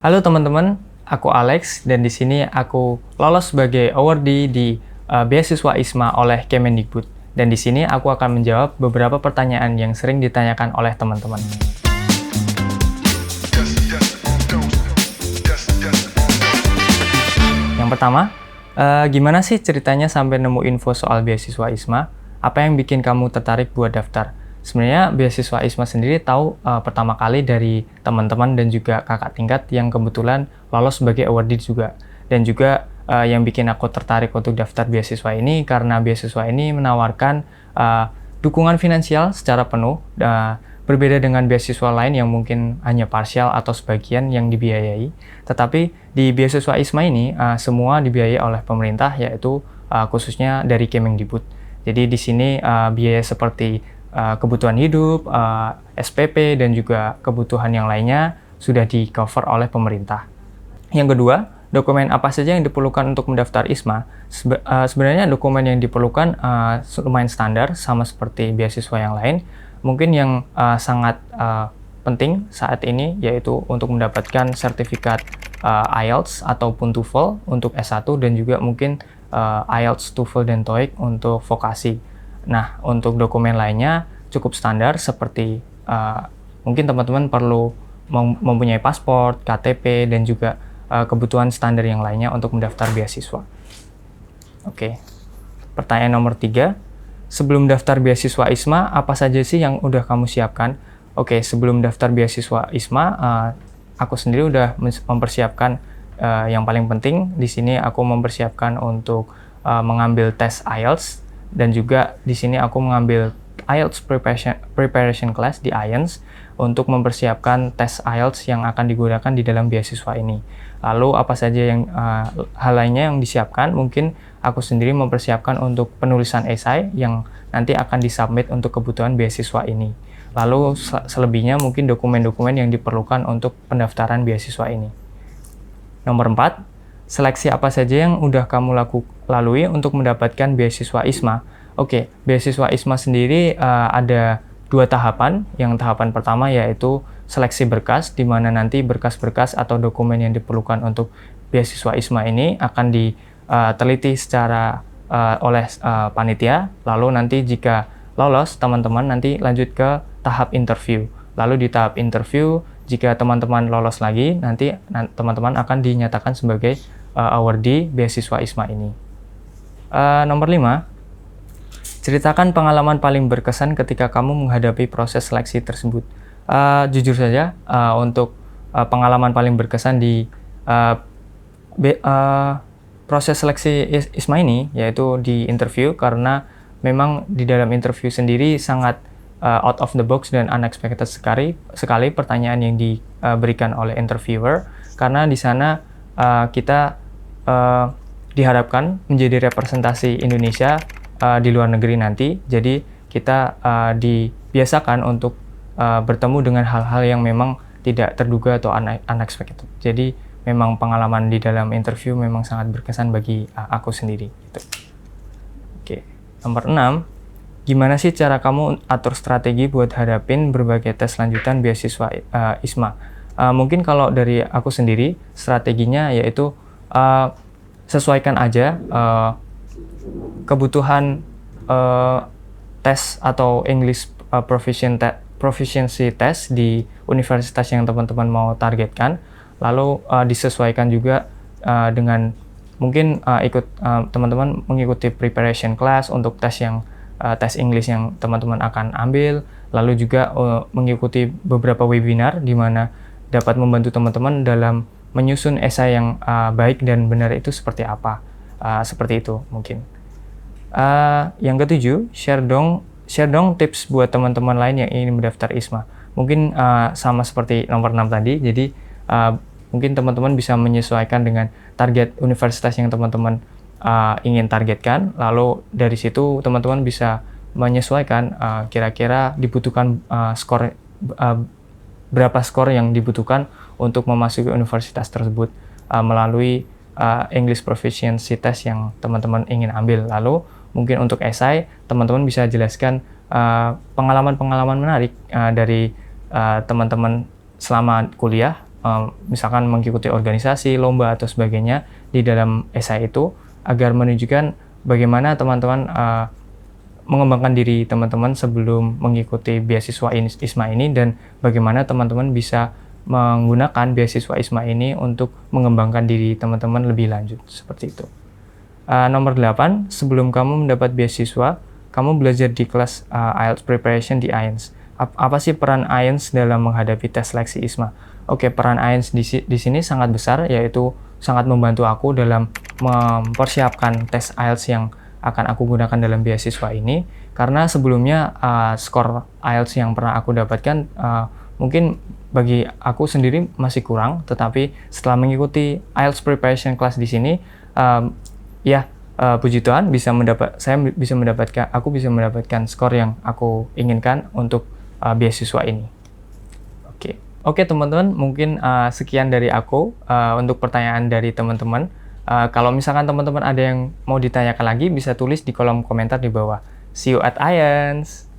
Halo teman-teman, aku Alex dan di sini aku lolos sebagai awardee di beasiswa ISMA oleh Kemendikbud. Dan di sini aku akan menjawab beberapa pertanyaan yang sering ditanyakan oleh teman-teman. Yang pertama, gimana sih ceritanya sampai nemu info soal beasiswa ISMA? Apa yang bikin kamu tertarik buat daftar? Sebenarnya beasiswa ISMA sendiri tahu pertama kali dari teman-teman dan juga kakak tingkat yang kebetulan lolos sebagai awardee juga. Dan juga yang bikin aku tertarik untuk daftar beasiswa ini karena beasiswa ini menawarkan dukungan finansial secara penuh, berbeda dengan beasiswa lain yang mungkin hanya parsial atau sebagian yang dibiayai. Tetapi di beasiswa ISMA ini semua dibiayai oleh pemerintah, yaitu khususnya dari Kemendikbud. Jadi di sini biaya seperti kebutuhan hidup, SPP, dan juga kebutuhan yang lainnya sudah di-cover oleh pemerintah. Yang kedua, dokumen apa saja yang diperlukan untuk mendaftar ISMA? Sebenarnya dokumen yang diperlukan lumayan standar, sama seperti beasiswa yang lain. Mungkin yang sangat penting saat ini yaitu untuk mendapatkan sertifikat IELTS ataupun TOEFL untuk S1 dan juga mungkin IELTS, TOEFL, dan TOEIC untuk vokasi. Nah, untuk dokumen lainnya cukup standar seperti mungkin teman-teman perlu mempunyai paspor, KTP, dan juga kebutuhan standar yang lainnya untuk mendaftar beasiswa. Oke, pertanyaan nomor 3. Sebelum daftar beasiswa ISMA, apa saja sih yang udah kamu siapkan? Oke, sebelum daftar beasiswa ISMA, aku sendiri udah mempersiapkan yang paling penting. Di sini aku mempersiapkan untuk mengambil tes IELTS. Dan juga di sini aku mengambil IELTS preparation class di IELTS untuk mempersiapkan tes IELTS yang akan digunakan di dalam beasiswa ini. Lalu apa saja yang hal lainnya yang disiapkan? Mungkin aku sendiri mempersiapkan untuk penulisan esai yang nanti akan disubmit untuk kebutuhan beasiswa ini. Lalu selebihnya mungkin dokumen-dokumen yang diperlukan untuk pendaftaran beasiswa ini. Nomor 4. Seleksi apa saja yang udah kamu lalui untuk mendapatkan beasiswa ISMA? Oke, beasiswa ISMA sendiri ada 2 tahapan. Yang tahapan pertama yaitu seleksi berkas, di mana nanti berkas-berkas atau dokumen yang diperlukan untuk beasiswa ISMA ini akan diteliti secara oleh panitia. Lalu nanti jika lolos, teman-teman nanti lanjut ke tahap interview. Lalu di tahap interview, jika teman-teman lolos lagi, nanti teman-teman akan dinyatakan sebagai awardee beasiswa ISMA ini. Nomor 5, ceritakan pengalaman paling berkesan ketika kamu menghadapi proses seleksi tersebut. Jujur saja, untuk pengalaman paling berkesan di proses seleksi ISMA ini, yaitu di interview, karena memang di dalam interview sendiri sangat out of the box dan unexpected sekali pertanyaan yang diberikan oleh interviewer, karena di sana kita diharapkan menjadi representasi Indonesia di luar negeri nanti. Jadi kita dibiasakan untuk bertemu dengan hal-hal yang memang tidak terduga atau unexpected. Jadi memang pengalaman di dalam interview memang sangat berkesan bagi aku sendiri. Gitu. Oke, nomor 6. Gimana sih cara kamu atur strategi buat hadapin berbagai tes lanjutan beasiswa ISMA? Mungkin kalau dari aku sendiri, strateginya yaitu sesuaikan aja kebutuhan tes atau English proficiency test di universitas yang teman-teman mau targetkan. Lalu disesuaikan juga dengan mungkin teman-teman mengikuti preparation class untuk tes English yang teman-teman akan ambil. Lalu juga mengikuti beberapa webinar di mana dapat membantu teman-teman dalam menyusun esai yang baik dan benar itu seperti apa. Seperti itu mungkin. Yang ketujuh, share dong tips buat teman-teman lain yang ingin mendaftar ISMA. Mungkin sama seperti nomor 6 tadi, jadi mungkin teman-teman bisa menyesuaikan dengan target universitas yang teman-teman ingin targetkan. Lalu dari situ teman-teman bisa menyesuaikan kira-kira dibutuhkan berapa skor yang dibutuhkan untuk memasuki universitas tersebut melalui English proficiency test yang teman-teman ingin ambil. Lalu mungkin untuk esai, teman-teman bisa jelaskan pengalaman-pengalaman menarik dari teman-teman selama kuliah misalkan mengikuti organisasi, lomba atau sebagainya di dalam esai itu, agar menunjukkan bagaimana teman-teman mengembangkan diri teman-teman sebelum mengikuti beasiswa ISMA ini, dan bagaimana teman-teman bisa menggunakan beasiswa ISMA ini untuk mengembangkan diri teman-teman lebih lanjut, seperti itu. Nomor 8, sebelum kamu mendapat beasiswa, kamu belajar di kelas IELTS Preparation di IELTS. Apa sih peran IELTS dalam menghadapi tes seleksi ISMA? Oke, peran IELTS di sini sangat besar, yaitu sangat membantu aku dalam mempersiapkan tes IELTS yang akan aku gunakan dalam beasiswa ini, karena sebelumnya skor IELTS yang pernah aku dapatkan mungkin bagi aku sendiri masih kurang, tetapi setelah mengikuti IELTS Preparation Class di sini, puji Tuhan aku bisa mendapatkan skor yang aku inginkan untuk beasiswa ini. Oke teman-teman, mungkin sekian dari aku untuk pertanyaan dari teman-teman. Kalau misalkan teman-teman ada yang mau ditanyakan lagi, bisa tulis di kolom komentar di bawah. See you at IELTS!